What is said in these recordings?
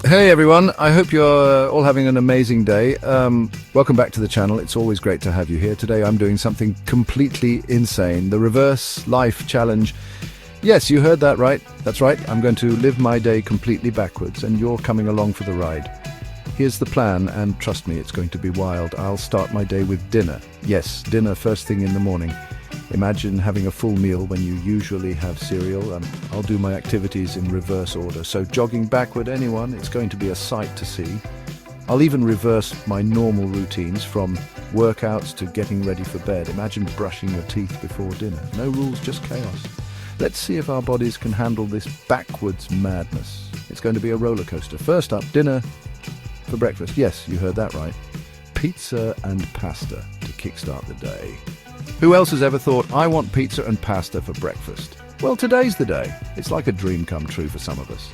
Hey everyone, I hope you're all having an amazing day. Welcome back to the channel. It's always great to have you here. Today I'm doing something completely insane, the Reverse Life Challenge. Yes, you heard that right. That's right, I'm going to live my day completely backwards and you're coming along for the ride. Here's the plan, and trust me, it's going to be wild. I'll start my day with dinner. Yes, dinner first thing in the morning. Imagine having a full meal when you usually have cereal, and I'll do my activities in reverse order. So jogging backward, anyone, it's going to be a sight to see. I'll even reverse my normal routines from workouts to getting ready for bed. Imagine brushing your teeth before dinner. No rules, just chaos. Let's see if our bodies can handle this backwards madness. It's going to be a roller coaster. First up, dinner for breakfast. Yes, you heard that right. Pizza and pasta to kickstart the day. Who else has ever thought, I want pizza and pasta for breakfast? Well, today's the day. It's like a dream come true for some of us.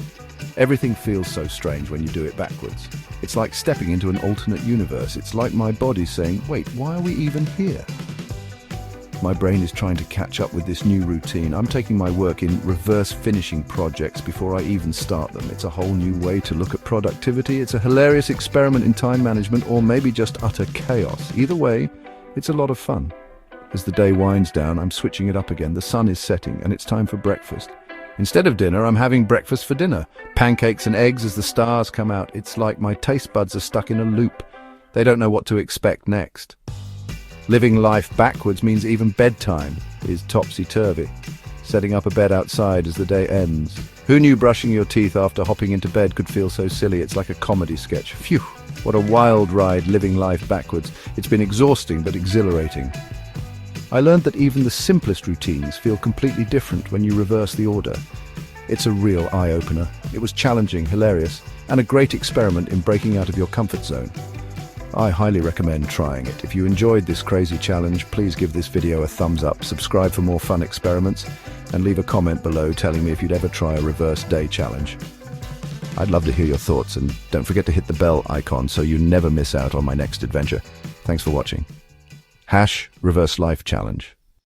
Everything feels so strange when you do it backwards. It's like stepping into an alternate universe. It's like my body saying, wait, why are we even here? My brain is trying to catch up with this new routine. I'm taking my work in reverse finishing projects before I even start them. It's a whole new way to look at productivity. It's a hilarious experiment in time management, or maybe just utter chaos. Either way, it's a lot of fun. As the day winds down, I'm switching it up again. The sun is setting and it's time for breakfast. Instead of dinner, I'm having breakfast for dinner. Pancakes and eggs as the stars come out. It's like my taste buds are stuck in a loop. They don't know what to expect next. Living life backwards means even bedtime is topsy-turvy. Setting up a bed outside as the day ends. Who knew brushing your teeth after hopping into bed could feel so silly? It's like a comedy sketch. Phew, what a wild ride living life backwards. It's been exhausting but exhilarating. I learned that even the simplest routines feel completely different when you reverse the order. It's a real eye-opener. It was challenging, hilarious, and a great experiment in breaking out of your comfort zone. I highly recommend trying it. If you enjoyed this crazy challenge, please give this video a thumbs up, subscribe for more fun experiments, and leave a comment below telling me if you'd ever try a reverse day challenge. I'd love to hear your thoughts, and don't forget to hit the bell icon so you never miss out on my next adventure. Thanks for watching. #Reverse Life Challenge.